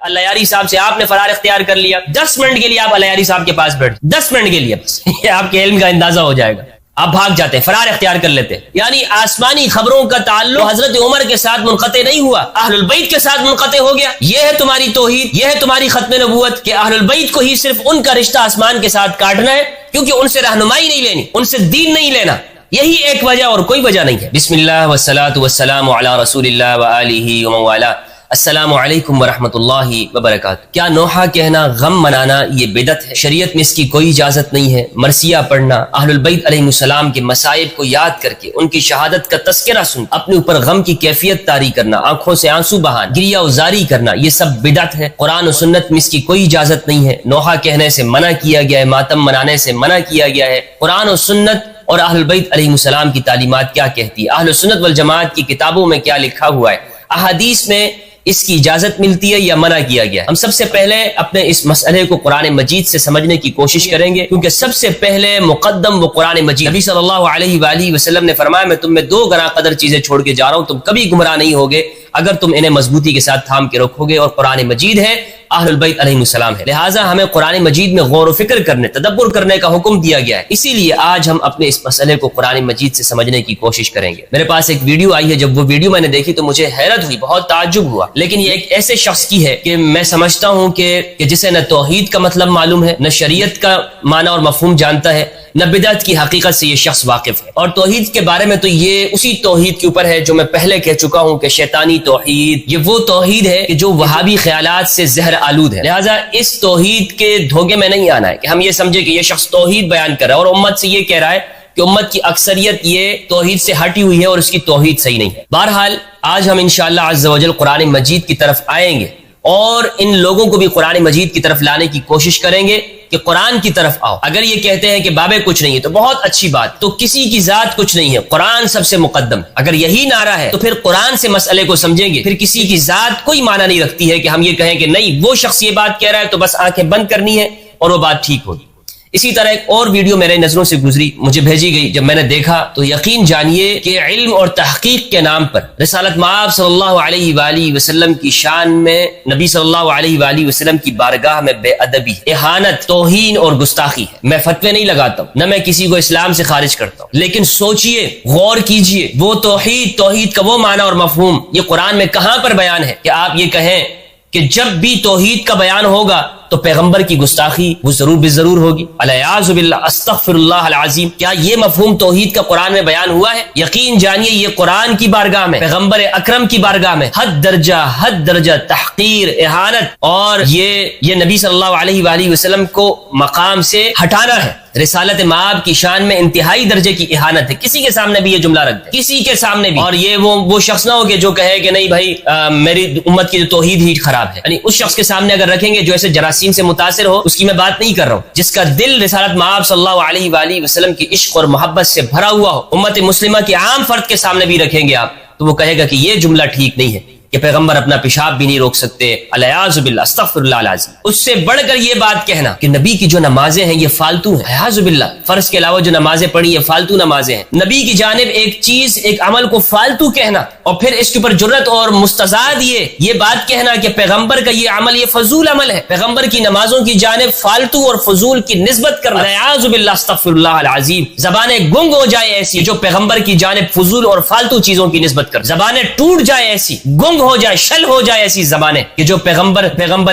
اللہ یاری صاحب سے آپ نے فرار اختیار کر لیا، 10 منٹ کے لیے آپ اللہ یاری صاحب کے پاس بیٹھ، 10 منٹ کے لیے بس یہ آپ کے علم کا اندازہ ہو جائے گا، آپ بھاگ جاتے ہیں، فرار اختیار کر لیتے ہیں۔ یعنی آسمانی خبروں کا تعلق حضرت عمر کے ساتھ منقطع نہیں ہوا، اہل البیت کے ساتھ منقطع ہو گیا۔ یہ ہے تمہاری توحید، یہ ہے تمہاری ختم نبوت کہ اہل البیت کو ہی صرف ان کا رشتہ آسمان کے ساتھ کاٹنا ہے، کیونکہ ان سے رہنمائی نہیں لینی، ان سے دین نہیں لینا، یہی ایک وجہ اور کوئی وجہ نہیں ہے۔ بسم اللہ والصلاۃ والسلام علی رسول اللہ وآلہ ومن والاه۔ السلام علیکم ورحمۃ اللہ وبرکاتہ۔ کیا نوحہ کہنا، غم منانا یہ بدعت ہے؟ شریعت میں اس کی کوئی اجازت نہیں ہے۔ مرثیہ پڑھنا، اہل البیت علیہ السلام کے مصائب کو یاد کر کے ان کی شہادت کا تذکرہ سن اپنے اوپر غم کی کیفیت طاری کرنا، آنکھوں سے آنسو بہانا، گریہ وزاری کرنا، یہ سب بدعت ہے۔ قرآن و سنت میں اس کی کوئی اجازت نہیں ہے۔ نوحہ کہنے سے منع کیا گیا ہے، ماتم منانے سے منع کیا گیا ہے۔ قرآن و سنت اور اہل البیت علیہ السلام کی تعلیمات کیا کہتی ہے، اہل سنت والجماعت کی کتابوں میں کیا لکھا ہوا ہے، احادیث میں اس کی اجازت ملتی ہے یا منع کیا گیا؟ ہم سب سے پہلے اپنے اس مسئلے کو قرآن مجید سے سمجھنے کی کوشش کریں گے، کیونکہ سب سے پہلے مقدم وہ قرآن مجید۔ نبی صلی اللہ علیہ وآلہ وسلم نے فرمایا میں تم میں 2 گراں قدر چیزیں چھوڑ کے جا رہا ہوں، تم کبھی گمراہ نہیں ہوگے اگر تم انہیں مضبوطی کے ساتھ تھام کے رکھو گے، اور قرآن مجید ہے، اہل البیت علیہ السلام ہے۔ لہٰذا ہمیں قرآن مجید میں غور و فکر کرنے، تدبر کرنے کا حکم دیا گیا ہے۔ اسی لیے آج ہم اپنے اس مسئلے کو قرآن مجید سے سمجھنے کی کوشش کریں گے۔ میرے پاس ایک ویڈیو آئی ہے، جب وہ ویڈیو میں نے دیکھی تو مجھے حیرت ہوئی، بہت تعجب ہوا، لیکن یہ ایک ایسے شخص کی ہے کہ میں سمجھتا ہوں کہ جسے نہ توحید کا مطلب معلوم ہے، نہ شریعت کا معنی اور مفہوم جانتا ہے، نہ بدعت کی حقیقت سے یہ شخص واقف ہے۔ اور توحید کے بارے میں تو یہ اسی توحید کے اوپر ہے جو میں پہلے کہہ چکا ہوں کہ شیطانی توحید، یہ وہ توحید ہے کہ جو وہابی خیالات سے زہر آلود ہے۔ لہٰذا اس توحید کے دھوکے میں نہیں آنا ہے کہ ہم یہ سمجھے کہ یہ شخص توحید بیان کر رہا ہے اور امت سے یہ کہہ رہا ہے کہ امت کی اکثریت یہ توحید سے ہٹی ہوئی ہے اور اس کی توحید صحیح نہیں ہے۔ بہرحال آج ہم انشاءاللہ عز و جل قرآن مجید کی طرف آئیں گے اور ان لوگوں کو بھی قرآن مجید کی طرف لانے کی کوشش کریں گے کہ قرآن کی طرف آؤ۔ اگر یہ کہتے ہیں کہ بابے کچھ نہیں ہے تو بہت اچھی بات، تو کسی کی ذات کچھ نہیں ہے، قرآن سب سے مقدم۔ اگر یہی نعرہ ہے تو پھر قرآن سے مسئلے کو سمجھیں گے، پھر کسی کی ذات کوئی معنی نہیں رکھتی ہے کہ ہم یہ کہیں کہ نہیں وہ شخص یہ بات کہہ رہا ہے تو بس آنکھیں بند کرنی ہے اور وہ بات ٹھیک ہوگی۔ اسی طرح ایک اور ویڈیو میرے نظروں سے گزری، مجھے بھیجی گئی، جب میں نے دیکھا تو یقین جانیے کہ علم اور تحقیق کے نام پر رسالت مآب صلی اللہ علیہ وآلہ وسلم کی شان میں نبی صلی اللہ علیہ وآلہ وسلم کی بارگاہ میں بے ادبی، اہانت، توہین اور گستاخی ہے۔ میں فتوے نہیں لگاتا ہوں، نہ میں کسی کو اسلام سے خارج کرتا ہوں، لیکن سوچئے، غور کیجئے، وہ توحید کا وہ معنی اور مفہوم یہ قرآن میں کہاں پر بیان ہے کہ آپ یہ کہیں کہ جب بھی توحید کا بیان ہوگا تو پیغمبر کی گستاخی وہ ضرور بے ضرور ہوگی۔ الیاذ باللہ، استغفر اللہ العظیم۔ کیا یہ مفہوم توحید کا قرآن میں بیان ہوا ہے؟ یقین جانیے یہ قرآن کی بارگاہ میں، پیغمبر اکرم کی بارگاہ میں حد درجہ تحقیر، اہانت، اور یہ نبی صلی اللہ علیہ وآلہ وسلم کو مقام سے ہٹانا ہے۔ رسالت مآب کی شان میں انتہائی درجے کی اہانت ہے۔ کسی کے سامنے بھی یہ جملہ رکھ دے، کسی کے سامنے بھی، اور یہ وہ شخص نہ ہو کہ جو کہے کہ نہیں بھائی میری امت کی جو توحید ہی خراب ہے، یعنی اس شخص کے سامنے اگر رکھیں گے جو ایسے جراثیم سے متاثر ہو، اس کی میں بات نہیں کر رہا ہوں، جس کا دل رسالت مآب صلی اللہ علیہ وآلہ وسلم کی عشق اور محبت سے بھرا ہوا ہو، امت مسلمہ کے عام فرد کے سامنے بھی رکھیں گے آپ تو وہ کہے گا کہ یہ جملہ ٹھیک نہیں ہے کہ پیغمبر اپنا پیشاب بھی نہیں روک سکتے۔ الیاذ باللہ، استغفر اللہ العظیم۔ اس سے بڑھ کر یہ بات کہنا کہ نبی کی جو نمازیں ہیں یہ فالتو ہیں، الیاذ باللہ، فرض کے علاوہ جو نمازیں پڑھی یہ فالتو نمازیں ہیں۔ نبی کی جانب ایک چیز، ایک عمل کو فالتو کہنا اور پھر اس کے اوپر جرت اور مستزاد یہ بات کہنا کہ پیغمبر کا یہ عمل یہ فضول عمل ہے، پیغمبر کی نمازوں کی جانب فالتو اور فضول کی نسبت کرنا، الیاذ باللہ، استغفر اللہ العظیم۔ زبانیں گنگ ہو جائے ایسی جو پیغمبر کی جانب فضول اور فالتو چیزوں کی نسبت کر، زبانیں ٹوٹ جائے ایسی، گنگ ہو جائے، شل ہو جائے ایسی زبانیں کہ جو پیغمبر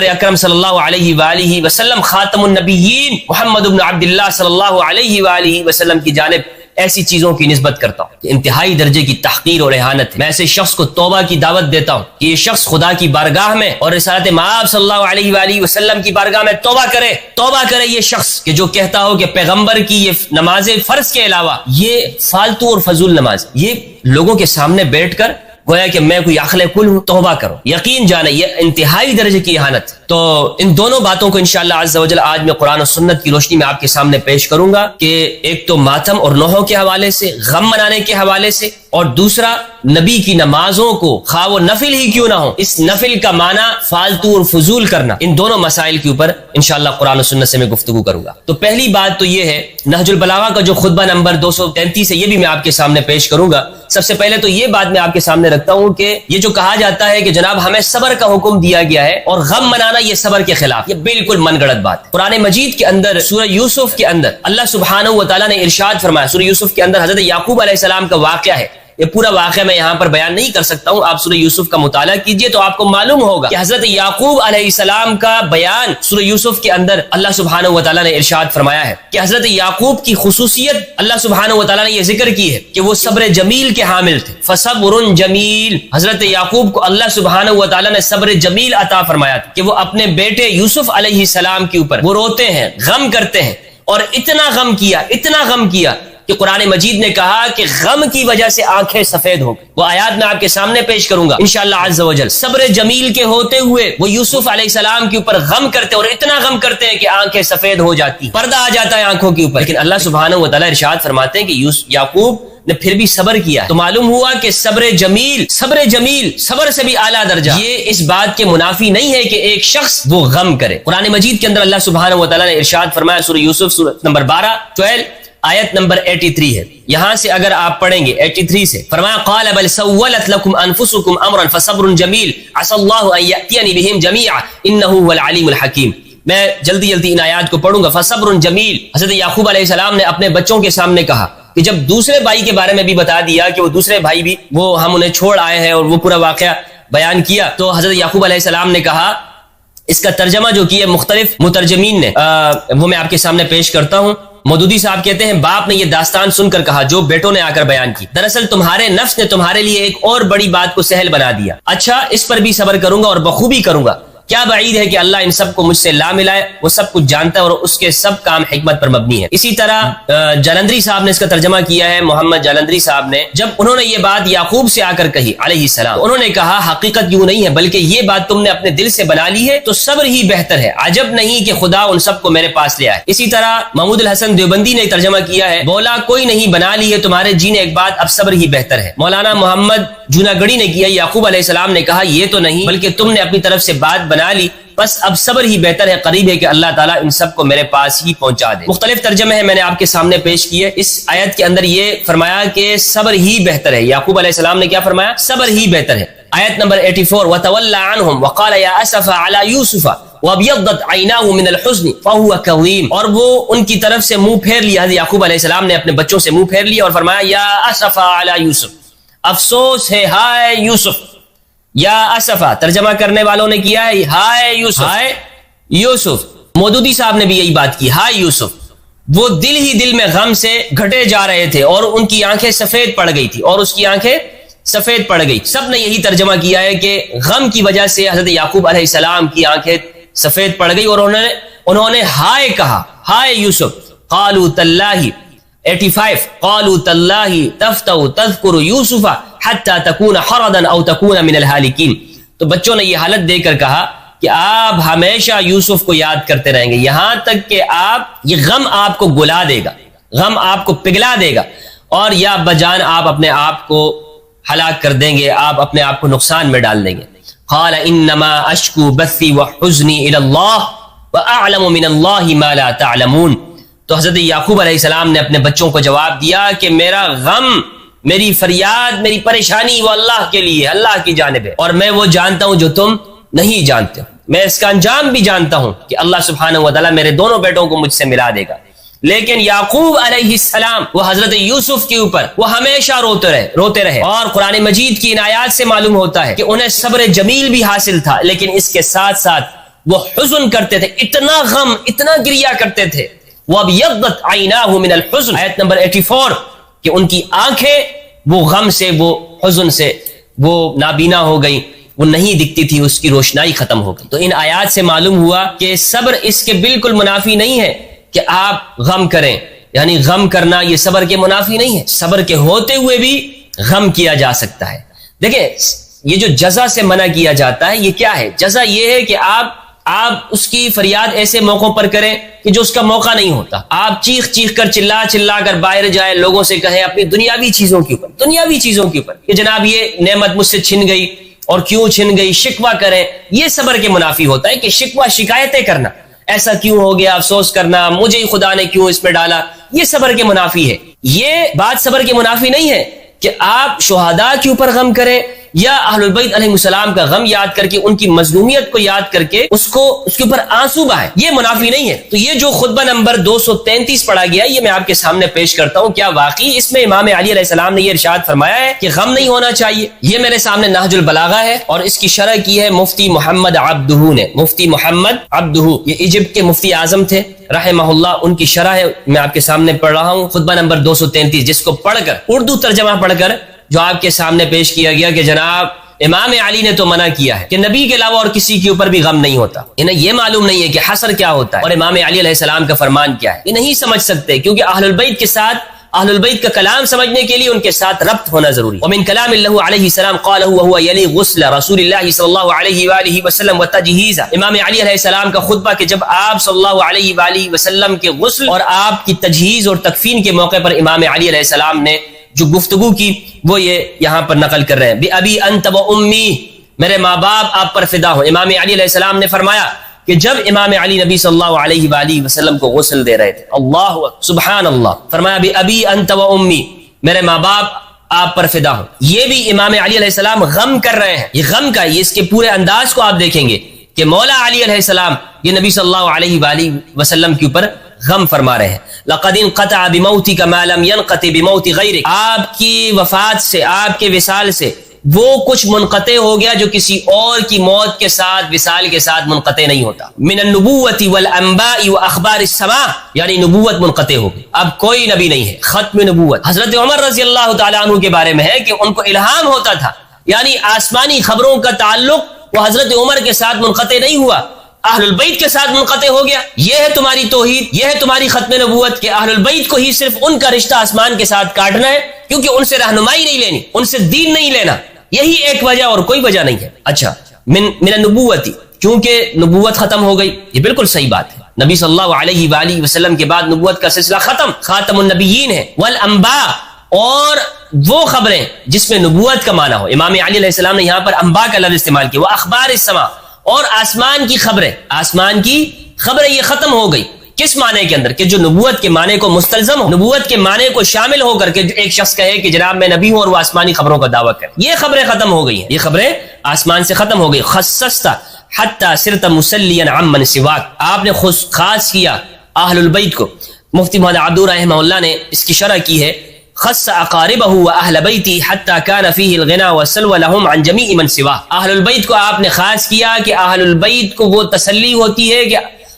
اکرم صلی اللہ علیہ وآلہ وسلم خاتم النبیین محمد بن عبداللہ صلی اللہ علیہ وآلہ وسلم کی جانب ایسی چیزوں کی نسبت کرتا ہوں کہ انتہائی درجے کی تحقیر اور اہانت ہے۔ میں ایسے شخص کو توبہ کی دعوت دیتا ہوں کہ یہ شخص خدا کی بارگاہ میں اور رسالت مآب صلی اللہ علیہ وآلہ وسلم کی بارگاہ میں توبہ کرے یہ شخص کہ جو کہتا ہو کہ پیغمبر کی یہ نماز فرض کے علاوہ یہ فالتو اور فضول نماز، یہ لوگوں کے سامنے بیٹھ کر گویا کہ میں کوئی عقل کل ہوں، توبہ کرو۔ یقین جانے یہ انتہائی درجے کی اہانت۔ تو ان دونوں باتوں کو انشاءاللہ عز و جل آج میں قرآن و سنت کی روشنی میں آپ کے سامنے پیش کروں گا کہ ایک تو ماتم اور نوحوں کے حوالے سے، غم منانے کے حوالے سے، اور دوسرا نبی کی نمازوں کو خواہ وہ نفل ہی کیوں نہ ہو، اس نفل کا معنی فالتو اور فضول کرنا، ان دونوں مسائل کے اوپر انشاءاللہ قرآن و سنت سے میں گفتگو کروں گا۔ تو پہلی بات تو یہ ہے، نہج البلاغہ کا جو خطبہ نمبر 233 ہے یہ بھی میں آپ کے سامنے پیش کروں گا۔ سب سے پہلے تو یہ بات میں آپ کے سامنے رکھتا ہوں کہ یہ جو کہا جاتا ہے کہ جناب ہمیں صبر کا حکم دیا گیا ہے اور غم منانا یہ صبر کے خلاف، یہ بالکل من گڑت بات ہے۔ قرآن مجید کے اندر سورہ یوسف کے اندر اللہ سبحانہ و تعالیٰ نے ارشاد فرمایا، سورہ یوسف کے اندر حضرت یعقوب علیہ السلام کا واقعہ ہے، یہ پورا واقعہ میں یہاں پر بیان نہیں کر سکتا ہوں، آپ سورہ یوسف کا مطالعہ کیجئے تو آپ کو معلوم ہوگا کہ حضرت یعقوب علیہ السلام کا بیان سورہ یوسف کے اندر اللہ سبحانہ و تعالیٰ نے ارشاد فرمایا ہے کہ حضرت یعقوب کی خصوصیت اللہ سبحانہ و تعالیٰ نے یہ ذکر کی ہے کہ وہ صبر جمیل کے حامل تھے، فصبر جمیل۔ حضرت یعقوب کو اللہ سبحانہ و تعالیٰ نے صبر جمیل عطا فرمایا تھا کہ وہ اپنے بیٹے یوسف علیہ السلام کے اوپر وہ روتے ہیں، غم کرتے ہیں، اور اتنا غم کیا کہ قرآن مجید نے کہا کہ غم کی وجہ سے آنکھیں سفید ہو گئی۔ وہ آیات میں آپ کے سامنے پیش کروں گا انشاءاللہ عز و جل۔ صبر جمیل کے ہوتے ہوئے وہ یوسف علیہ السلام کے اوپر غم کرتے اور اتنا غم کرتے ہیں کہ آنکھیں سفید ہو جاتی، پردہ آ جاتا ہے آنکھوں کے اوپر، لیکن اللہ سبحانہ و تعالیٰ ارشاد فرماتے ہیں کہ یعقوب نے پھر بھی صبر کیا، تو معلوم ہوا کہ صبر جمیل صبر سے بھی اعلیٰ درجہ، یہ اس بات کے منافی نہیں ہے کہ ایک شخص وہ غم کرے۔ قرآن مجید کے اندر اللہ سبحانہ و تعالیٰ نے ارشاد فرمایا سورہ یوسف سورۃ نمبر 12 آیت نمبر 83 ہے، یہاں سے اگر آپ پڑھیں گے 83 سے، فرمایا قال بل سولت لكم انفسكم امرا فصبر جمیل عسى الله ان ياتيني بهم جميعا انه هو العليم الحكيم۔ میں جلدی ان آیات کو پڑھوں گا۔ فصبر جمیل، حضرت یعقوب علیہ السلام نے اپنے بچوں کے سامنے کہا کہ جب دوسرے بھائی کے بارے میں بھی بتا دیا کہ وہ دوسرے بھائی بھی وہ ہم انہیں چھوڑ آئے ہیں اور وہ پورا واقعہ بیان کیا، تو حضرت یعقوب علیہ السلام نے کہا، اس کا ترجمہ جو کیا مختلف مترجمین نے وہ میں آپ کے سامنے پیش کرتا ہوں۔ مودودی صاحب کہتے ہیں باپ نے یہ داستان سن کر کہا جو بیٹوں نے آ کر بیان کی، دراصل تمہارے نفس نے تمہارے لیے ایک اور بڑی بات کو سہل بنا دیا، اچھا اس پر بھی صبر کروں گا اور بخوبی کروں گا، کیا بعید ہے کہ اللہ ان سب کو مجھ سے لا ملائے، وہ سب کچھ جانتا ہے اور اس کے سب کام حکمت پر مبنی ہے۔ اسی طرح جالندری صاحب نے اس کا ترجمہ کیا ہے، محمد جالندری صاحب نے، جب انہوں نے یہ بات یعقوب سے آ کر کہی علیہ السلام، انہوں نے کہا حقیقت یوں نہیں ہے بلکہ یہ بات تم نے اپنے دل سے بنا لی ہے تو صبر ہی بہتر ہے، عجب نہیں کہ خدا ان سب کو میرے پاس لے آئے۔ اسی طرح محمود الحسن دیوبندی نے ترجمہ کیا ہے، بولا کوئی نہیں بنا لی ہے تمہارے جی نے ایک بات، اب صبر ہی بہتر ہے۔ مولانا محمد جوناگڑی نے کیا، یعقوب علیہ السلام نے کہا یہ تو نہیں بلکہ تم نے اپنی طرف سے بات بنا لی، بس اب صبر ہی بہتر ہے، قریب ہے کہ اللہ تعالیٰ ان سب کو میرے پاس ہی پہنچا دے۔ مختلف ترجمے ہیں میں نے آپ کے سامنے پیش کیے۔ اس آیت کے اندر یہ فرمایا کہ صبر ہی بہتر ہے، یعقوب علیہ السلام نے کیا فرمایا؟ صبر ہی بہتر ہے۔ آیت نمبر 84 وَتَوَلَّى عَنْهُمْ وَقَالَ يَا أَسَفَ عَلَى يُوسُفَ وَابْيَضَّتْ عَيْنَاهُ مِنَ الْحُزْنِ فَهُوَ كَظِيمٌ، اور وہ ان کی طرف سے منہ پھیر لیا، حضرت یعقوب علیہ السلام نے اپنے بچوں سے منہ پھیر لیا اور فرمایا یا أسف علی یوسف، افسوس ہے ہائے یوسف۔ یا اسفا ترجمہ کرنے والوں نے کیا ہے ہائے یوسف، ہائے یوسف۔ مودودی صاحب نے بھی یہی بات کی، ہائے یوسف۔ وہ دل ہی دل میں غم سے گھٹے جا رہے تھے اور ان کی آنکھیں سفید پڑ گئی تھی، اور اس کی آنکھیں سفید پڑ گئی۔ سب نے یہی ترجمہ کیا ہے کہ غم کی وجہ سے حضرت یعقوب علیہ السلام کی آنکھیں سفید پڑ گئی اور انہوں نے ہائے کہا، ہائے یوسف۔ قالوا تاللہ 85 قالوا تاللہ تفتأ تذکر یوسف حتی تکون حردا او تکون من الہالکین، تو بچوں نے یہ حالت دے کر کہا کہ آپ ہمیشہ یوسف کو یاد کرتے رہیں گے یہاں تک کہ یہ غم آپ کو گلا دے گا، غم آپ کو پگھلا دے گا، اور یا بجان آپ اپنے آپ کو ہلاک کر دیں گے، آپ اپنے آپ کو نقصان میں ڈال دیں گے۔ قال انما اشکو بثی وحزنی الی اللہ واعلم من اللہ ما لا تعلمون، تو حضرت یعقوب علیہ السلام نے اپنے بچوں کو جواب دیا کہ میرا غم، میری فریاد، میری پریشانی وہ اللہ کے لیے، اللہ کی جانب ہے، اور میں وہ جانتا ہوں جو تم نہیں جانتے، میں اس کا انجام بھی جانتا ہوں کہ اللہ سبحانہ و تعالیٰ میرے دونوں بیٹوں کو مجھ سے ملا دے گا۔ لیکن یعقوب علیہ السلام وہ حضرت یوسف کے اوپر وہ ہمیشہ روتے رہے، اور قرآن مجید کی ان آیات سے معلوم ہوتا ہے کہ انہیں صبر جمیل بھی حاصل تھا، لیکن اس کے ساتھ ساتھ وہ حزن کرتے تھے، اتنا غم، اتنا گریا کرتے تھے۔ وَابْيَضَّتْ عَيْنَاهُ مِنَ الْحُزْنِ، آیت نمبر 84، کہ ان کی آنکھیں وہ غم سے، وہ حزن سے وہ نابینا ہو گئی، وہ نہیں دکھتی تھی، اس کی روشنائی ختم ہو گئی۔ تو ان آیات سے معلوم ہوا کہ صبر اس کے بالکل منافی نہیں ہے کہ آپ غم کریں، یعنی غم کرنا یہ صبر کے منافی نہیں ہے، صبر کے ہوتے ہوئے بھی غم کیا جا سکتا ہے۔ دیکھیں یہ جو جزا سے منع کیا جاتا ہے یہ کیا ہے؟ جزا یہ ہے کہ آپ آپ اس کی فریاد ایسے موقعوں پر کریں کہ جو اس کا موقع نہیں ہوتا. آپ چیخ چیخ کر چلا چلا کر باہر جائیں, لوگوں سے کہیں اپنی دنیاوی چیزوں کے اوپر کہ جناب یہ نعمت مجھ سے چھن گئی اور کیوں چھن گئی, شکوہ کریں. یہ صبر کے منافی ہوتا ہے کہ شکوہ شکایتیں کرنا, ایسا کیوں ہو گیا, افسوس کرنا, مجھے ہی خدا نے کیوں اس میں ڈالا, یہ صبر کے منافی ہے. یہ بات صبر کے منافی نہیں ہے کہ آپ شہداء کے اوپر غم کریں یا اہل البیت علیہ السلام کا غم یاد کر کے, ان کی مظلومیت کو یاد کر کے اس کے اوپر آنسو بہائیں. یہ منافی نہیں ہے. تو یہ جو خطبہ نمبر 233 پڑھا گیا, یہ میں آپ کے سامنے پیش کرتا ہوں. کیا واقعی اس میں امام علی علیہ السلام نے یہ ارشاد فرمایا ہے کہ غم نہیں ہونا چاہیے؟ یہ میرے سامنے نہج البلاغہ ہے اور اس کی شرح کی ہے مفتی محمد عبدہ نے. مفتی محمد عبدہ یہ ایجپٹ کے مفتی اعظم تھے رحمہ اللہ, ان کی شرح ہے, میں آپ کے سامنے پڑھ رہا ہوں. خطبہ نمبر 233 جس کو پڑھ کر اردو ترجمہ پڑھ کر جو آپ کے سامنے پیش کیا گیا کہ جناب امام علی نے تو منع کیا ہے کہ نبی کے علاوہ اور کسی کے اوپر بھی غم نہیں ہوتا. انہیں یہ معلوم نہیں ہے کہ حسر کیا ہوتا ہے اور امام علی علیہ السلام کا فرمان کیا ہے. یہ نہیں سمجھ سکتے کیونکہ اہل البیت کے ساتھ, اہل البیت کا کلام سمجھنے کے لیے ان کے ساتھ ربط ہونا ضروری ہے. ومن کلام اللہ علیہ السلام قالہ وهو یلی غسل رسول اللہ صلی اللہ علیہ وآلہ وسلم وتجہیزہ. امام علی علیہ السلام کا خطبہ کہ جب آپ صلی اللہ علیہ وآلہ وسلم کے غسل اور آپ کی تجہیز اور تکفین کے موقع پر امام علی علیہ السلام نے جو گفتگو کی وہ یہ یہاں پر نقل کر رہے ہیں. بِأَبِي أَنْتَ وَأُمِّي, میرے ماں باپ آپ پر فدا ہوں. امام علی علیہ السلام نے فرمایا کہ جب امام علی نبی صلی اللہ علیہ وآلہ وسلم کو غسل دے رہے تھے, اللہ سبحان اللہ, فرمایا بِأَبِي أَنْتَ وَأُمِّي, میرے ماں باپ آپ پر فدا ہوں. یہ بھی امام علی علیہ السلام غم کر رہے ہیں. یہ غم کا, یہ اس کے پورے انداز کو آپ دیکھیں گے کہ مولا علی علیہ السلام یہ نبی صلی اللہ علیہ وآلہ وسلم کے اوپر غم فرما رہے ہیں. لقد انقطع بموتك ما لم ينقطع بموت غيرك, آپ کی وفات سے, آپ کے وصال سے وہ کچھ منقطع ہو گیا جو کسی اور کی موت کے ساتھ, وصال کے ساتھ منقطع نہیں ہوتا. من النبوة والانباء واخبار السماء, یعنی نبوت منقطع ہو گئی, اب کوئی نبی نہیں ہے. ختم نبوت حضرت عمر رضی اللہ تعالیٰ عنہ کے بارے میں ہے کہ ان کو الہام ہوتا تھا, یعنی آسمانی خبروں کا تعلق وہ حضرت عمر کے ساتھ منقطع نہیں ہوا, اہل البیت کے ساتھ منقطع ہو گیا. یہ ہے تمہاری توحید, یہ ہے تمہاری ختم نبوت کہ اہل البیت کو ہی صرف ان کا رشتہ آسمان کے ساتھ کاٹنا ہے, کیونکہ ان سے رہنمائی نہیں لینی, ان سے دین نہیں لینا. یہی ایک وجہ اور کوئی وجہ نہیں ہے. اچھا, من النبوت, کیونکہ نبوت ختم ہو گئی, یہ بالکل صحیح بات ہے. نبی صلی اللہ علیہ وآلہ وسلم کے بعد نبوت کا سلسلہ ختم, خاتم النبیین ہے. والانباء, اور وہ خبریں جس میں نبوت کا معنی ہو. امام علی علیہ السلام نے یہاں پر انباء کا لفظ استعمال کیا. وہ اخبار السماء, اور آسمان کی خبریں, آسمان کی خبریں یہ ختم ہو گئی. کس معنی کے اندر کہ جو نبوت کے معنی کو مستلزم ہو, نبوت کے معنی کو شامل ہو کر کے ایک شخص کہے کہ جناب میں نبی ہوں اور وہ آسمانی خبروں کا دعویٰ کرے. یہ خبریں ختم ہو گئی ہیں, یہ خبریں آسمان سے ختم ہو گئی. خصصت حتی صرت مسلیا عمن سواک, آپ نے خاص کیا اہل البیت کو. مفتی محمد عبدہ رحمہ اللہ نے اس کی شرح کی ہے, خص اقاربہ واہل بیتی حتی کان فیہ الغنا والسلوى لهم عن جمیع من سوا. اہل البیت کو آپ نے خاص کیا کہ اہل البیت کو وہ تسلی ہوتی ہے کہ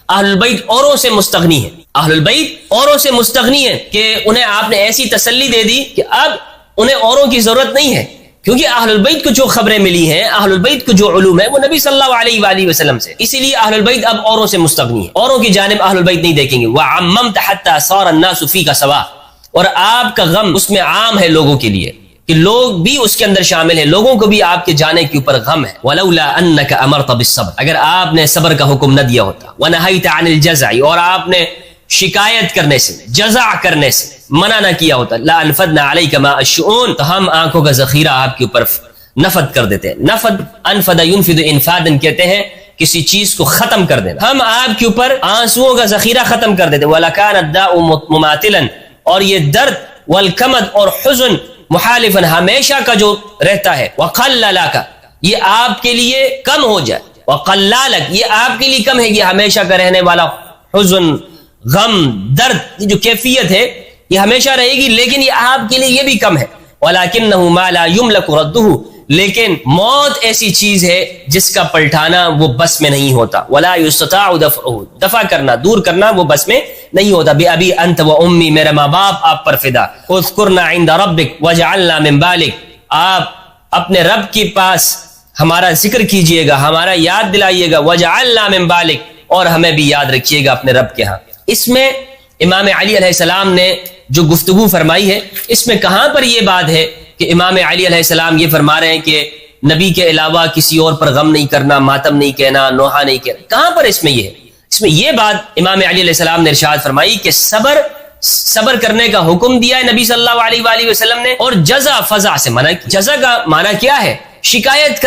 اہل البیت اوروں سے مستغنی ہے, اہل البیت اوروں سے مستغنی ہے, کہ انہیں آپ نے ایسی تسلی دے دی کہ اب انہیں اوروں کی ضرورت نہیں ہے, کیونکہ اہل البیت کو جو خبریں ملی ہیں, اہل البیت کو جو علوم ہے وہ نبی صلی اللہ علیہ وآلہ وسلم سے, اسی لیے اہل البیت اب اوروں سے مستغنی ہے, اوروں کی جانب اہل البیت نہیں دیکھیں گے. وعممت حتی صار الناس فیک سوا, اور آپ کا غم اس میں عام ہے لوگوں کے لیے کہ لوگ بھی اس کے اندر شامل ہیں, لوگوں کو بھی آپ کے جانے کے اوپر غم ہے. ولولا انک امرت بالصبر, اگر آپ نے صبر کا حکم نہ دیا ہوتا. ونہیت عن الجزع, اور آپ نے شکایت کرنے سے, جزع کرنے سے منع نہ کیا ہوتا. لا انفدنا علیک ماء الشؤون, تو ہم آنکھوں کا ذخیرہ آپ کے اوپر نفد کر دیتے ہیں. نفد, انفد ينفد انفادا کہتے ہیں کسی چیز کو ختم کر دینا. ہم آپ کے اوپر آنسوؤں کا ذخیرہ ختم کر دیتے. ولکان الداء مماثلا, اور یہ درد, والکمد اور حزن, محالفن ہمیشہ کا جو رہتا ہے. وقللک, یہ آپ کے لیے کم ہو جائے. وقللک, یہ آپ کے لیے کم ہے, یہ ہمیشہ کا رہنے والا حزن, غم, درد, یہ جو کیفیت ہے یہ ہمیشہ رہے گی, لیکن یہ آپ کے لیے یہ بھی کم ہے. ولکنہ ما لا یملک ردہ, لیکن موت ایسی چیز ہے جس کا پلٹانا وہ بس میں نہیں ہوتا. ولا یستطاع دفعہ, دفع کرنا, دور کرنا وہ بس میں نہیں ہوتا. بأبی انت و امی, میرے ماں باپ آپ پر فدا. اذکرنا عند ربک وجعلنا من بالک, آپ اپنے رب کے پاس ہمارا ذکر کیجئے گا, ہمارا یاد دلائیے گا. وجعلنا من بالک, اور ہمیں بھی یاد رکھیے گا اپنے رب کے ہاں. اس میں امام علی علیہ السلام نے جو گفتگو فرمائی ہے, اس میں کہاں پر یہ بات ہے کہ امام علی علیہ السلام یہ فرما رہے ہیں کہ نبی کے علاوہ کسی اور پر غم نہیں کرنا، ماتم نہیں کہنا، نوحہ نہیں کہنا، کہاں پر اس میں یہ ہے؟ اس میں یہ بات امام علی علیہ السلام نے ارشاد فرمائی کہ صبر کرنے کا حکم دیا ہے نبی صلی اللہ علیہ وآلہ وسلم نے، اور جزا فضا سے منع کیا۔ جزا کا معنی کیا ہے؟ شکایت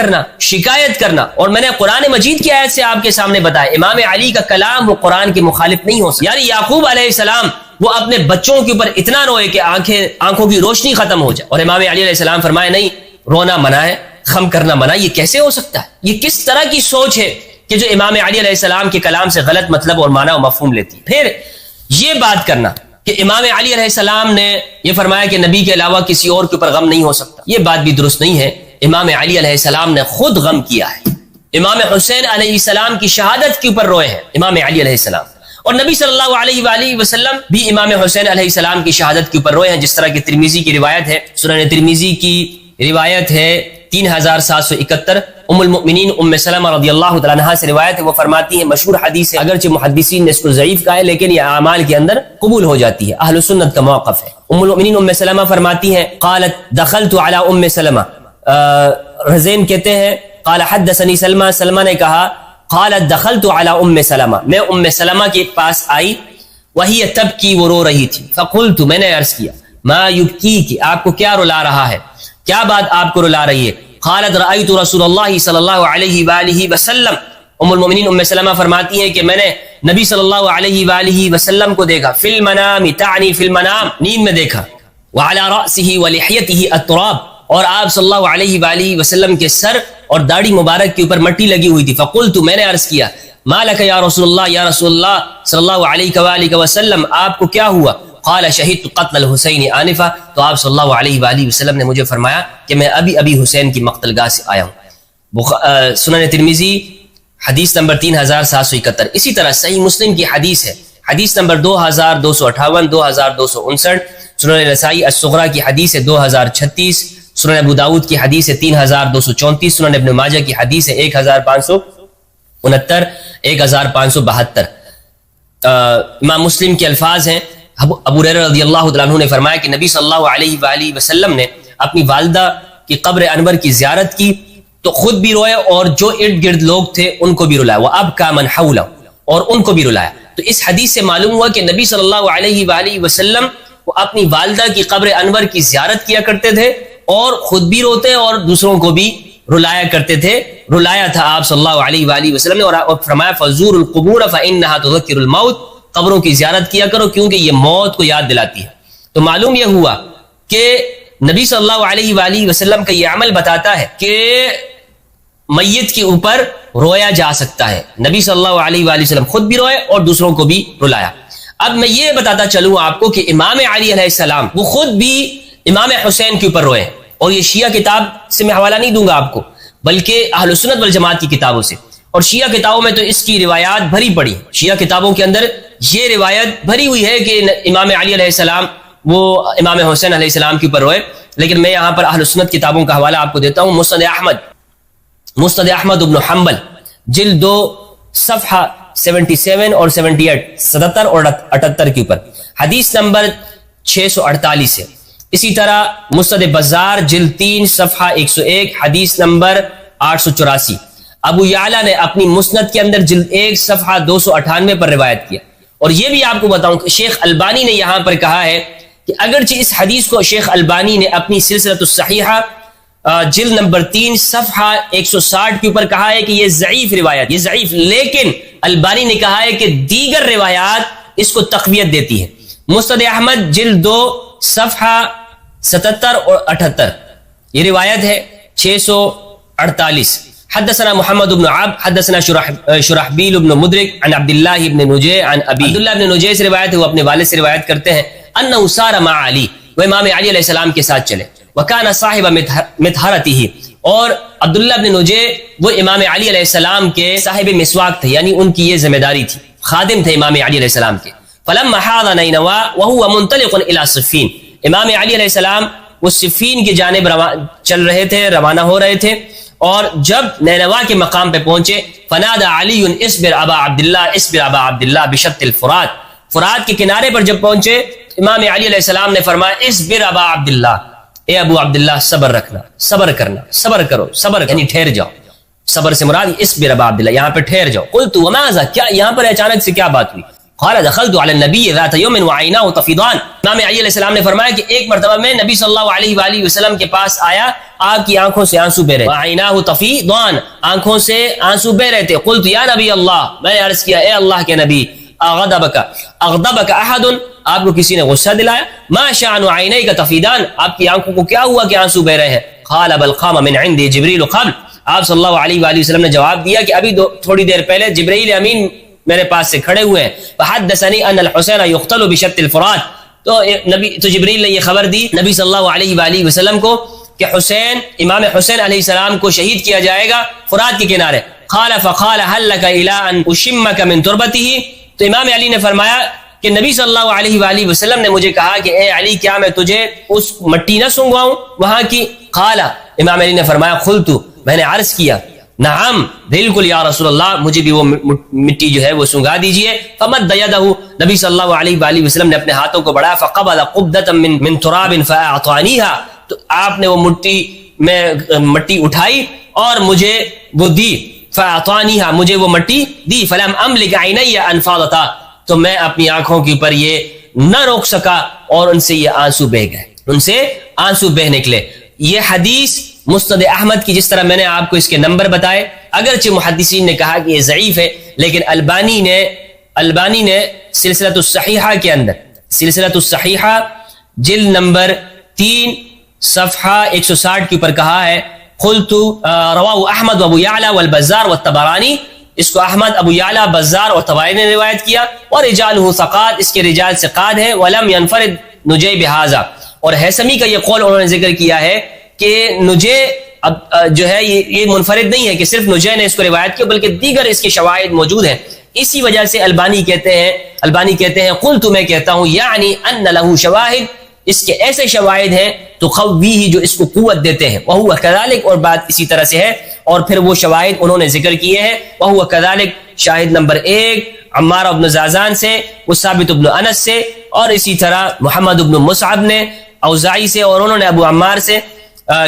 کرنا، اور میں نے قرآن مجید کی آیت سے آپ کے سامنے بتایا امام علی کا کلام وہ قرآن کے مخالف نہیں ہو سکتا۔ یعنی یعقوب علیہ السلام وہ اپنے بچوں کے اوپر اتنا روئے کہ آنکھوں کی روشنی ختم ہو جائے، اور امام علی علیہ السلام فرمائے نہیں، رونا منع ہے، خم کرنا منع۔ یہ کیسے ہو سکتا ہے؟ یہ کس طرح کی سوچ ہے کہ جو امام علی علیہ السلام کے کلام سے غلط مطلب اور معنی و مفہوم لیتی ہے؟ پھر یہ بات کرنا کہ امام علی علیہ السلام نے یہ فرمایا کہ نبی کے علاوہ کسی اور کے اوپر غم نہیں ہو سکتا، یہ بات بھی درست نہیں ہے۔ امام علی علیہ السلام نے خود غم کیا ہے، امام حسین علیہ السلام کی شہادت کے اوپر روئے ہیں امام علی علیہ السلام، اور نبی صلی اللہ علیہ وآلہ وسلم بھی امام حسین علیہ السلام کی شہادت کے اوپر روئے ہیں، جس طرح کہ ترمذی کی روایت ہے، سنن ترمذی کی روایت ہے 3771، ام المؤمنین ام سلمہ رضی اللہ تعالیٰ عنہا سے روایت ہے، وہ فرماتی ہیں، مشہور حدیث ہے، اگرچہ محدثین نے اس کو ضعیف کہا ہے لیکن یہ اعمال کے اندر قبول ہو جاتی ہے، اہل سنت کا موقف ہے۔ ام المؤمنین ام سلمہ فرماتی ہیں، قالت دخلت علی ام سلمہ، رزین کہتے ہیں قال حدثني سلمہ، سلمہ نے کہا قالت دخلت علی ام سلمہ، میں ام سلمہ کے پاس آئی، وہی تبکی، وہ رو رہی تھی، فقلت، میں نے عرض کیا، ما یبکیک، آپ کو کیا رلا رہا ہے، کیا بات آپ کو رلا رہی ہے؟ قالت رأیت رسول اللہ صلی اللہ علیہ وآلہ وسلم، ام المؤمنین ام سلمہ فرماتی ہیں کہ میں نے نبی صلی اللہ علیہ وآلہ وسلم کو دیکھا، فی المنام، تعنی فی المنام، نیند میں دیکھا، وعلی رأسہ ولحیتہ التراب، اور آپ صلی اللہ علیہ وآلہ وسلم کے سر اور داڑھی مبارک کے اوپر مٹی لگی ہوئی تھی، فقلت، میں نے عرض کیا، ما لک یا رسول اللہ، یا رسول اللہ صلی اللہ علیہ وآلہ وسلم، آپ کو کیا ہوا؟ قال شہدت قتل الحسین آنفا، تو آپ صلی اللہ علیہ وآلہ وسلم نے مجھے فرمایا کہ میں ابھی حسین کی مقتل گاہ سے آیا ہوں۔ سنن ترمذی حدیث نمبر 3771۔ اسی طرح صحیح مسلم کی حدیث ہے، حدیث نمبر 2258، 2259، سنن نسائی الصغریٰ کی حدیث ہے 2036، سنن ابو داؤد کی حدیث ہے 3234، سنن ابن ماجہ کی حدیث ہے 1569، 1572۔ امام مسلم کے الفاظ ہیں، ابو ہریرہ رضی اللہ تعالیٰ عنہ نے فرمایا کہ نبی صلی اللہ علیہ وآلہ وسلم نے اپنی والدہ کی قبر انور کی زیارت کی تو خود بھی روئے اور جو ارد گرد لوگ تھے ان کو بھی رلایا، وَأَبْكَى مَنْ حَوْلَهُ، اور ان کو بھی رلایا۔ تو اس حدیث سے معلوم ہوا کہ نبی صلی اللہ علیہ وآلہ وسلم وہ اپنی والدہ کی قبر انور کی زیارت کیا کرتے تھے اور خود بھی روتے اور دوسروں کو بھی رلایا کرتے تھے، رلایا تھا آپ صلی اللہ علیہ وآلہ وسلم نے، اور فرمایا فَزُورُ الْقُبُورَ فَإِنَّهَا تُذَكِّرُ الْمَوْتَ، قبروں کی زیارت کیا کرو کیونکہ یہ موت کو یاد دلاتی ہے۔ تو معلوم یہ ہوا کہ نبی صلی اللہ علیہ وآلہ وسلم کا یہ عمل بتاتا ہے کہ میت کے اوپر رویا جا سکتا ہے، نبی صلی اللہ علیہ وآلہ وسلم خود بھی روئے اور دوسروں کو بھی رلایا۔ اب میں یہ بتاتا چلوں آپ کو کہ امام علی علیہ السلام وہ خود بھی امام حسین کے اوپر روئے، اور یہ شیعہ کتاب سے میں حوالہ نہیں دوں گا آپ کو بلکہ اہل سنت والجماعت کی کتابوں سے، اور شیعہ کتابوں میں تو اس کی روایات بھری پڑی، شیعہ کتابوں کے اندر یہ روایت بھری ہوئی ہے کہ امام علی علیہ السلام وہ امام حسین علیہ السلام کے اوپر روئے، لیکن میں یہاں پر اہل سنت کتابوں کا حوالہ آپ کو دیتا ہوں۔ مسند احمد ابن حنبل جلد 2 صفحہ 77 اور 78، 77 اور 78 کے اوپر حدیث نمبر 648 ہے۔ اسی طرح مسند بزار جلد 3 صفحہ 101، حدیث نمبر 884۔ ابو یعلا نے اپنی مسند کے اندر جلد 1 صفحہ 298 پر روایت کیا، اور یہ بھی آپ کو بتاؤں کہ شیخ البانی نے یہاں پر کہا ہے کہ اگرچہ اس حدیث کو شیخ البانی نے اپنی سلسلۃ الصحیحہ جلد نمبر 3 صفحہ 160 کے اوپر کہا ہے کہ یہ ضعیف روایت، یہ ضعیف، لیکن البانی نے کہا ہے کہ دیگر روایات اس کو تقویت دیتی ہے۔ مسند احمد جلد 2 صفحہ 77 اور 78، یہ روایت ہے 648۔ حدثنا محمد بن عبد حدثنا شرحبیل بن مدرک عن عبداللہ بن نجے عن ابی، عبداللہ بن نجے سے روایت ہے، وہ اپنے والد سے روایت کرتے ہیں، انہ سار مع علی، وہ امام علی علیہ السلام کے ساتھ چلے، وکان صاحب مطہرتہ، اور عبداللہ بن نجے وہ امام علی علیہ السلام کے صاحب مسواک تھے، یعنی ان کی یہ ذمہ داری تھی، خادم تھے امام علی علیہ السلام کے۔ فلما حاض نینوا وهو منطلق الى صفین، امام علی علیہ السلام وہ صفین کی جانب چل رہے تھے، روانہ ہو رہے تھے، اور جب نینوا کے مقام پہ پہنچے، فنادى علی اصبر ابا عبداللہ اصبر ابا عبداللہ بشط الفرات، فرات کے کنارے پر جب پہنچے امام علی علیہ السلام نے فرمایا اصبر ابا عبداللہ، اے ابو عبداللہ صبر رکھنا، صبر کرنا، صبر کرو، صبر یعنی ٹھہر جاؤ، صبر سے مراد اصبر ابا عبداللہ، یہاں پہ ٹھہر جاؤ۔ قلت وما ذا، کیا یہاں پر اچانک سے کیا بات ہوئی؟ قال دخلت على النبي ذات يوم وعيناه تفيضان، امام علی علیہ السلام نے فرمایا کہ ایک مرتبہ میں نبی صلی اللہ علیہ وآلہ وسلم کے پاس آیا، آپ کی آنکھوں سے آنسو بہ رہے، وعيناه تفيضان، آنکھوں سے آنسو بہ رہے تھے۔ قلت یا نبی اللہ، میں نے عرض کیا اے اللہ کے نبی، اغضبك احد، آپ کو کسی نے غصہ دلایا؟ ما شأن عینیک تفیضان، آپ کی آنکھوں کو کیا ہوا کہ آنسو بہ رہے ہیں؟ قال بل قام من عندي جبریل قبل، آپ صلی اللہ علیہ وآلہ وسلم نے جواب دیا کہ ابھی تھوڑی دیر پہلے جبرائیل امین میرے پاس سے کھڑے ہوئے ہیں۔ فحدثني ان الحسین يقتل بشط الفرات، تو جبریل نے یہ خبر دی نبی صلی اللہ علیہ وآلہ وسلم کو کہ حسین، امام حسین علیہ السلام کو شہید کیا جائے گا فرات کے کنارے۔ قال فقال هل لك الى ان اشمك من تربته، تو امام علی نے فرمایا کہ نبی صلی اللہ علیہ وآلہ وسلم نے مجھے کہا کہ اے علی کیا میں تجھے اس مٹی نہ سونگواؤں وہاں کی؟ قال، امام علی نے فرمایا قلت، میں نے عرض کیا نعم بالکل یا رسول اللہ، مجھے بھی وہ مٹی جو ہے وہ سنگا دیجئے۔ فمد یدہ، نبی صلی اللہ علیہ وآلہ وسلم نے اپنے ہاتھوں کو بڑھایا، فقبض قبضۃ من تراب فاعطانیها، تو آپ نے وہ مٹی اٹھائی اور مجھے وہ دی، فاعطانیها، مجھے وہ مٹی دی، فلم املک عینی ان فاضتا، تو میں اپنی آنکھوں کے اوپر یہ نہ روک سکا اور ان سے یہ آنسو بہ گئے، ان سے آنسو بہ نکلے۔ یہ حدیث مسند احمد کی، جس طرح میں نے آپ کو اس کے نمبر بتائے، اگرچہ محدثین نے کہا کہ یہ ضعیف ہے، لیکن البانی نے سلسلۃ الصحیحہ کے اندر، سلسلۃ الصحیحہ جلد نمبر 3 صفحہ 160 کے اوپر کہا ہے قلت رواہ احمد وابو یعلا والبزار والطبرانی، اس کو احمد، ابو یعلا، بزار اور طبرانی نے روایت کیا، اور رجالہ ثقات، اس کے رجال ثقات ہیں، ولم ينفرد نجی بہذا، اور ہیثمی کا یہ قول انہوں نے ذکر کیا ہے کہ نجی جو ہے یہ منفرد نہیں ہے کہ صرف نجی نے اس کو روایت کیا، بلکہ دیگر اس کے شواہد موجود ہیں۔ اسی وجہ سے البانی کہتے ہیں قلت، میں کہتا ہوں یعنی ان له شواہد، اس کے ایسے شواہد ہیں تو قوی جو اس کو قوت دیتے ہیں، وہو کذالک، اور بات اسی طرح سے ہے، اور پھر وہ شواہد انہوں نے ذکر کیے ہیں، وہو کذالک، شاہد نمبر 1 عمار بن زازان سے، وہ ثابت بن انس سے، اور اسی طرح محمد بن مصعب نے اوزاعی سے، اور انہوں نے ابو عمار سے،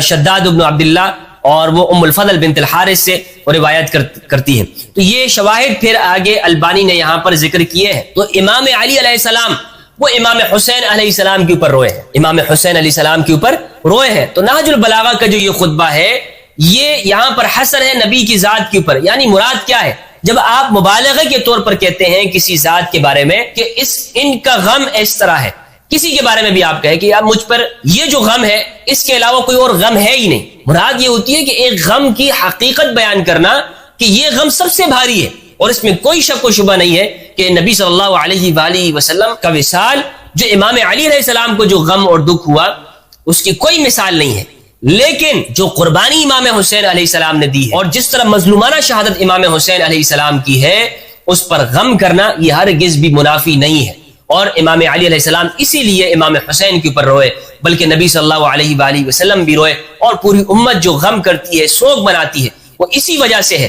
شداد بن عبداللہ، اور وہ ام الفضل بنت الحارث سے وہ روایت کرتی ہیں۔ تو یہ شواہد پھر آگے البانی نے یہاں پر ذکر کیے ہیں۔ تو امام علی علیہ السلام وہ امام حسین علیہ السلام کے اوپر روئے ہیں، امام حسین علیہ السلام کے اوپر روئے ہیں۔ تو نہج البلاغہ کا جو یہ خطبہ ہے، یہ یہاں پر حسر ہے نبی کی ذات کے اوپر، یعنی مراد کیا ہے؟ جب آپ مبالغہ کے طور پر کہتے ہیں کسی ذات کے بارے میں کہ ان کا غم اس طرح ہے، کسی کے بارے میں بھی آپ کہیں کہ یار مجھ پر یہ جو غم ہے اس کے علاوہ کوئی اور غم ہے ہی نہیں، مراد یہ ہوتی ہے کہ ایک غم کی حقیقت بیان کرنا کہ یہ غم سب سے بھاری ہے، اور اس میں کوئی شک و شبہ نہیں ہے کہ نبی صلی اللہ علیہ وآلہ وسلم کا وصال، جو امام علی علیہ السلام کو جو غم اور دکھ ہوا، اس کی کوئی مثال نہیں ہے۔ لیکن جو قربانی امام حسین علیہ السلام نے دی ہے، اور جس طرح مظلومانہ شہادت امام حسین علیہ السلام کی ہے، اس پر غم کرنا یہ ہرگز بھی منافی نہیں ہے۔ اور امام علی علیہ السلام اسی لیے امام حسین کے اوپر روئے، بلکہ نبی صلی اللہ علیہ وآلہ وسلم بھی روئے، اور پوری امت جو غم کرتی ہے، سوگ مناتی ہے، وہ اسی وجہ سے ہے،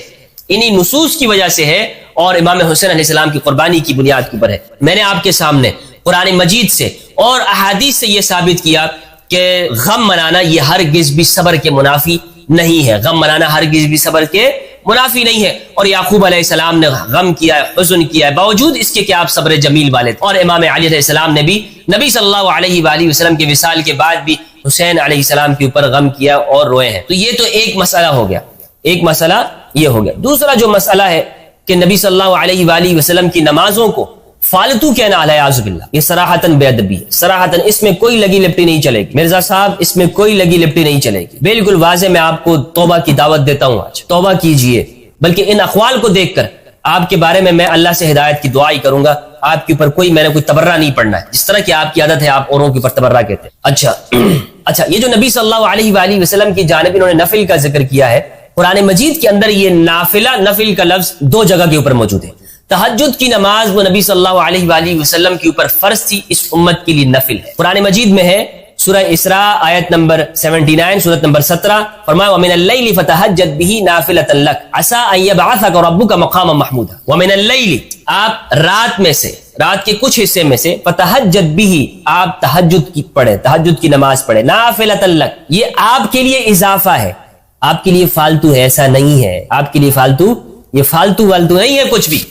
انہی نصوص کی وجہ سے ہے، اور امام حسین علیہ السلام کی قربانی کی بنیاد کے اوپر ہے۔ میں نے آپ کے سامنے قرآن مجید سے اور احادیث سے یہ ثابت کیا کہ غم منانا یہ ہرگز بھی صبر کے منافی نہیں ہے، غم منانا ہرگز بھی صبر کے منافی نہیں ہے۔ اور یعقوب علیہ السلام نے غم کیا ہے، حزن کیا ہے، باوجود اس کے کہ آپ صبر جمیل والے تھے، اور امام علی علیہ السلام نے بھی نبی صلی اللہ علیہ وآلہ وسلم کے وصال کے بعد بھی حسین علیہ السلام کے اوپر غم کیا اور روئے ہیں۔ تو یہ تو ایک مسئلہ ہو گیا، ایک مسئلہ یہ ہو گیا۔ دوسرا جو مسئلہ ہے کہ نبی صلی اللہ علیہ وآلہ وسلم کی نمازوں کو فالتو کہنا اعوذ باللہ، یہ صراحتاً بے ادبی ہے، صراحتاً اس میں کوئی لگی لپٹی نہیں چلے گی مرزا صاحب، اس میں کوئی لگی لپٹی نہیں چلے گی، بالکل واضح میں آپ کو توبہ کی دعوت دیتا ہوں، آج توبہ کیجئے، بلکہ ان اقوال کو دیکھ کر آپ کے بارے میں اللہ سے ہدایت کی دعا ہی کروں گا، آپ کے اوپر میں نے کوئی تبرہ نہیں پڑھنا ہے، جس طرح کہ آپ کی عادت ہے آپ اوروں کے اوپر تبرہ کہتے ہیں۔ اچھا یہ جو نبی صلی اللہ علیہ وآلہ وسلم کی جانب انہوں نے نفل کا ذکر کیا ہے، قرآن مجید کے اندر یہ نافلہ، نفل کا لفظ 2 جگہ کے اوپر موجود ہے۔ تہجد کی نماز وہ نبی صلی اللہ علیہ وآلہ وسلم کے اوپر فرض تھی، اس امت کے لیے نفل ہے۔ قرآن مجید میں ہے سورہ اسراء آیت نمبر 79، سورت نمبر 17، فرمایا وَمِنَ اللَّيْلِ فَتَهَجَّدْ بِهِ نَافِلَةً لَكَ عَسَىٰ أَن يَبْعَثَكَ رَبُّكَ مَقَامًا مَحْمُودًا۔ وَمِنَ اللَّيْلِ، آپ رات میں سے، رات کے کچھ حصے میں سے فتہجد بھی، آپ تہجد کی پڑھیں، تہجد کی نماز پڑھیں، نافلۃ لک، یہ آپ کے لیے اضافہ ہے، آپ کے لیے فالتو ہے، ایسا نہیں ہے آپ کے لیے فالتو، یہ فالتو والتو نہیں ہے کچھ بھی،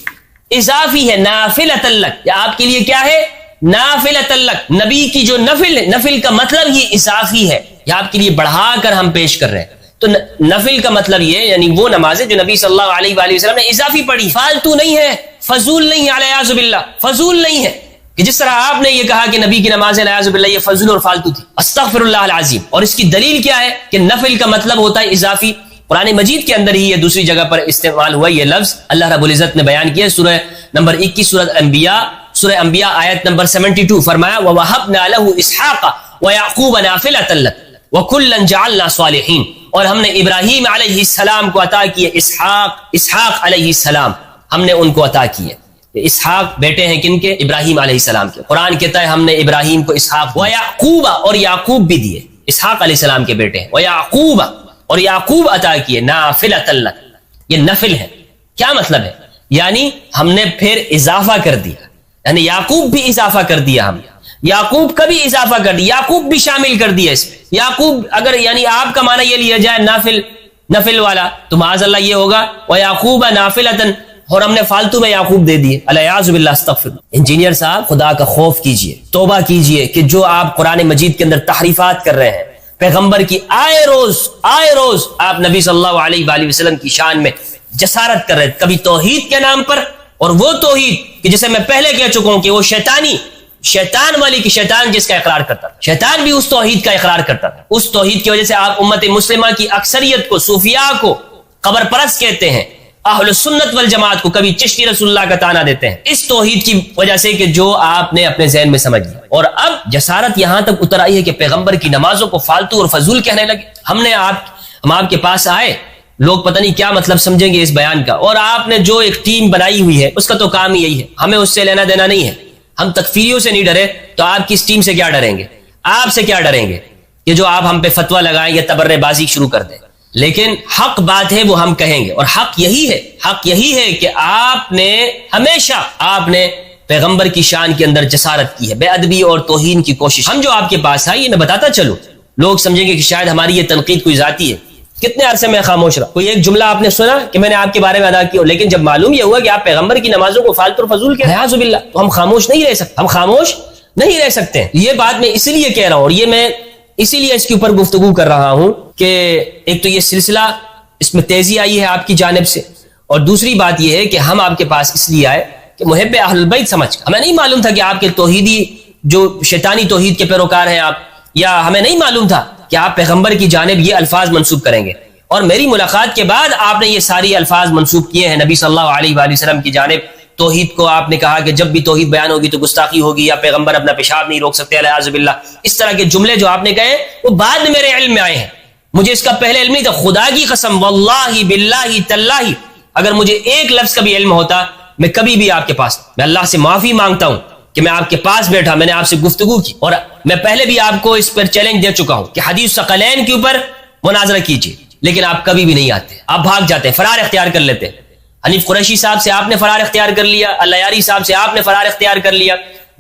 اضافی ہے، نافلۃ لک، یہ آپ کے لیے کیا ہے؟ نافلۃ لک، نبی کی جو نفل کا مطلب یہ اضافی ہے، یہ آپ کے لیے بڑھا کر ہم پیش کر رہے ہیں۔ تو نفل کا مطلب یہ یعنی وہ نمازیں جو نبی صلی اللہ علیہ وآلہ وسلم نے اضافی پڑھی، فالتو نہیں ہے، فضول نہیں ہے، علیہ باللہ فضول نہیں ہے کہ جس طرح آپ نے یہ کہا کہ نبی کی نمازیں علیہ باللہ یہ فضول اور فالتو تھی، استغفر اللہ العظیم۔ اور اس کی دلیل کیا ہے کہ نفل کا مطلب ہوتا ہے اضافی، قرآن مجید کے اندر ہی یہ دوسری جگہ پر استعمال ہوا یہ لفظ، اللہ رب العزت نے بیان کیا سورہ نمبر 21 سورہ انبیاء آیت نمبر 72، فرمایا وَوَهَبْنَا لَهُ إِسْحَاقَ وَيَعْقُوبَ نَافِلَةً لَكَ وَكُلًّا جَعَلْنَا صَالِحِينَ، اور ہم نے ابراہیم علیہ السلام کو عطا کیے اسحاق علیہ السلام، ہم نے ان کو عطا کیے۔ اسحاق بیٹے ہیں کن کے؟ ابراہیم علیہ السلام کے۔ قرآن کہتا ہے ہم نے ابراہیم کو اسحاق وَيَعْقُوبَ، اور یعقوب بھی دیے، اسحاق علیہ السلام کے بیٹے ہیں، وَيَعْقُوبَ، اور یعقوب عطا کیے، نافلۃ لک، یہ نفل ہے۔ کیا مطلب ہے؟ یعنی ہم نے پھر اضافہ کر دیا، یعنی یعقوب بھی اضافہ کر دیا، ہم یعقوب کا بھی اضافہ کر دیا، یعقوب بھی شامل کر دیا اس میں۔ یعقوب اگر یعنی آپ کا معنی یہ لیا جائے نفل والا تو معاذ اللہ یہ ہوگا وَيَعْقُوبَ نَافِلَةً، اور ہم نے فالتو میں یعقوب دے دیے، علیہ باللہ استغفر۔ انجینئر صاحب خدا کا خوف کیجئے، توبہ کیجئے کہ جو آپ قرآن مجید کے اندر تحریفات کر رہے ہیں، پیغمبر کی آئے روز آپ نبی صلی اللہ علیہ وآلہ وسلم کی شان میں جسارت کر رہے ہیں، کبھی توحید کے نام پر، اور وہ توحید کہ جسے میں پہلے کہہ چکا ہوں کہ وہ شیطان والی کی شیطان جس کا اقرار کرتا تھا، شیطان بھی اس توحید کا اقرار کرتا تھا۔ اس توحید کی وجہ سے آپ امت مسلمہ کی اکثریت کو، صوفیاء کو قبر پرست کہتے ہیں، اہل سنت والجماعت کو کبھی چشتی رسول اللہ کا تانا دیتے ہیں، اس توحید کی وجہ سے کہ جو آپ نے اپنے ذہن میں سمجھ لیا۔ اور اب جسارت یہاں تک اتر آئی ہے کہ پیغمبر کی نمازوں کو فالتو اور فضول کہنے لگے۔ ہم آپ کے پاس آئے، لوگ پتہ نہیں کیا مطلب سمجھیں گے اس بیان کا، اور آپ نے جو ایک ٹیم بنائی ہوئی ہے اس کا تو کام ہی یہی ہے، ہمیں اس سے لینا دینا نہیں ہے، ہم تکفیریوں سے نہیں ڈرے تو آپ کی اس ٹیم سے کیا ڈریں گے؟ آپ سے کیا ڈریں گے کہ جو آپ ہم پہ فتویٰ لگائیں یا تبرے بازی شروع کر دیں؟ لیکن حق بات ہے وہ ہم کہیں گے، اور حق یہی ہے کہ آپ نے ہمیشہ پیغمبر کی شان کے اندر جسارت کی ہے، بے ادبی اور توہین کی کوشش۔ ہم جو آپ کے پاس آئے یہ میں بتاتا چلوں، لوگ سمجھیں گے کہ شاید ہماری یہ تنقید کوئی ذاتی ہے۔ کتنے عرصے میں خاموش رہا، کوئی ایک جملہ آپ نے سنا کہ میں نے آپ کے بارے میں ادا کیا، لیکن جب معلوم یہ ہوا کہ آپ پیغمبر کی نمازوں کو فالتو اور فضول کہتے ہیں، اعوذ باللہ، تو ہم خاموش نہیں رہ سکتے ہیں۔ یہ بات میں اسی لیے کہہ رہا ہوں، اور یہ میں اسی لیے اس کے اوپر گفتگو کر رہا ہوں کہ ایک تو یہ سلسلہ اس میں تیزی آئی ہے آپ کی جانب سے، اور دوسری بات یہ ہے کہ ہم آپ کے پاس اس لیے آئے کہ محب اہل البیت سمجھ کر، ہمیں نہیں معلوم تھا کہ آپ کے توحیدی جو شیطانی توحید کے پیروکار ہیں آپ، یا ہمیں نہیں معلوم تھا کہ آپ پیغمبر کی جانب یہ الفاظ منسوب کریں گے، اور میری ملاقات کے بعد آپ نے یہ ساری الفاظ منسوب کیے ہیں نبی صلی اللہ علیہ وآلہ وسلم کی جانب۔ توحید کو آپ نے کہا کہ جب بھی توحید بیان ہوگی تو گستاخی ہوگی، یا پیغمبر اپنا پیشاب نہیں روک سکتے، علیہ باللہ، اس طرح کے جملے جو آپ نے کہے وہ بعد میں میرے علم میں آئے ہیں، مجھے اس کا پہلے علم نہیں تھا۔ خدا کی قسم، واللہ باللہ تاللہ، اگر مجھے ایک لفظ کا بھی علم ہوتا میں کبھی بھی آپ کے پاس، میں اللہ سے معافی مانگتا ہوں کہ میں آپ کے پاس بیٹھا، میں نے آپ سے گفتگو کی، اور میں پہلے بھی آپ کو اس پر چیلنج دے چکا ہوں کہ حدیث ثقلین کے اوپر مناظرہ کیجیے، لیکن آپ کبھی بھی نہیں آتے، آپ بھاگ جاتے ہیں، فرار اختیار کر لیتے ہیں۔ حنیف قریشی صاحب سے آپ نے فرار اختیار کر لیا، اللیاری صاحب سے آپ نے فرار اختیار کر لیا،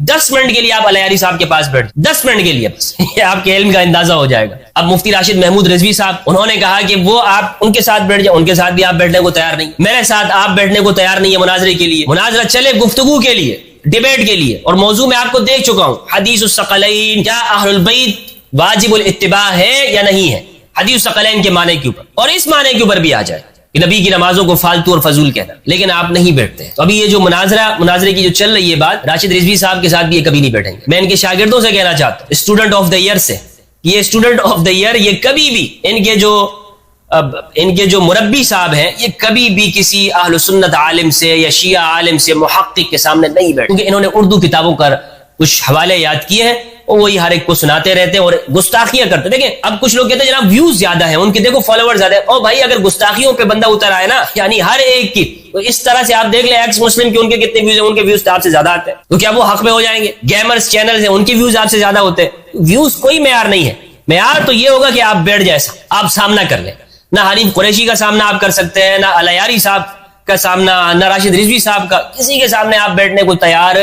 10 منٹ کے لیے آپ اللیاری صاحب کے پاس بیٹھ، 10 منٹ کے لیے بس، یہ آپ کے علم کا اندازہ ہو جائے گا۔ اب مفتی راشد محمود رضوی صاحب، انہوں نے کہا کہ وہ آپ ان کے ساتھ بیٹھ جائیں، ان کے ساتھ بھی آپ بیٹھنے کو تیار نہیں، میرے ساتھ آپ بیٹھنے کو تیار نہیں ہے مناظرے کے لیے، مناظرہ چلے گفتگو کے لیے، ڈیبیٹ کے لیے، اور موضوع میں آپ کو دیکھ چکا ہوں، حدیث الثقلین، کیا اہل البیت واجب الاتباع ہے یا نہیں ہے، حدیث ثقلین کے معنی کے اوپر، اور اس معنی کے اوپر بھی آ جائے کہ نبی کی نمازوں کو فالتو اور فضول کہنا، لیکن آپ نہیں بیٹھتے ہیں۔ تو ابھی یہ جو مناظرے کی جو چل رہی ہے بات، راشد رضوی صاحب کے ساتھ بھی یہ کبھی نہیں بیٹھیں گے۔ میں ان کے شاگردوں سے کہنا چاہتا ہوں، اسٹوڈنٹ آف دا ایئر سے، یہ اسٹوڈنٹ آف دا ایئر یہ کبھی بھی ان کے جو مربی صاحب ہیں، یہ کبھی بھی کسی اہل سنت عالم سے یا شیعہ عالم سے محقق کے سامنے نہیں بیٹھے، کیونکہ انہوں نے اردو کتابوں کا کچھ حوالے یاد کیے ہیں، اور وہی ہر ایک کو سناتے رہتے ہیں اور گستاخیاں کرتے۔ دیکھیں اب کچھ لوگ کہتے ہیں جناب ویوز زیادہ ہیں ان کے، دیکھو فالوور زیادہ ہیں، اور بھائی اگر گستاخیوں پہ بندہ اتر آئے نا، یعنی ہر ایک کی، تو اس طرح سے آپ دیکھ لیں ایکس مسلم کے ان کے کتنے ویوز ہیں، ان کے ویوز آپ سے زیادہ آتے ہیں، تو کیا وہ حق میں ہو جائیں گے؟ گیمرز چینلز ہیں ان کے ویوز آپ سے زیادہ ہوتے ہیں۔ ویوز کوئی معیار نہیں ہے، معیار تو یہ ہوگا کہ آپ بیٹھ جائیں، آپ سامنا کر لیں۔ نہ حنیف قریشی کا سامنا آپ کر سکتے ہیں، نہ اللیاری صاحب کا سامنا، نہ راشد رضوی صاحب کا، کسی کے سامنے آپ بیٹھنے کو تیار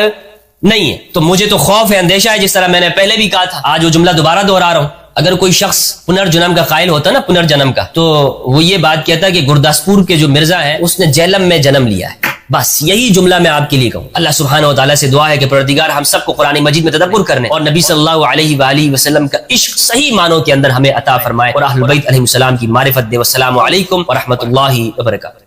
نہیں ہے. تو مجھے تو خوف ہے، اندیشہ ہے، جس طرح میں نے پہلے بھی کہا تھا. آج وہ جملہ دوبارہ دہرا رہا ہوں. اگر کوئی شخص پنرجنم کا قائل ہوتا نا، پنرجنم کا، تو وہ یہ بات کہتا کہ گرداسپور کے جو مرزا ہے اس نے جہلم میں جنم لیا ہے. بس یہی جملہ میں آپ کے لیے کہوں. اللہ سبحانہ و تعالیٰ سے دعا ہے کہ پروردگار ہم سب کو قرآن مجید میں تدبر کرنے اور نبی صلی اللہ علیہ وآلہ وسلم کا عشق صحیح معنوں کے اندر ہمیں عطا فرمائے، اور اہل بیت علیہ السلام کی معرفت دے. والسلام علیکم ورحمۃ اللہ وبرکاتہ.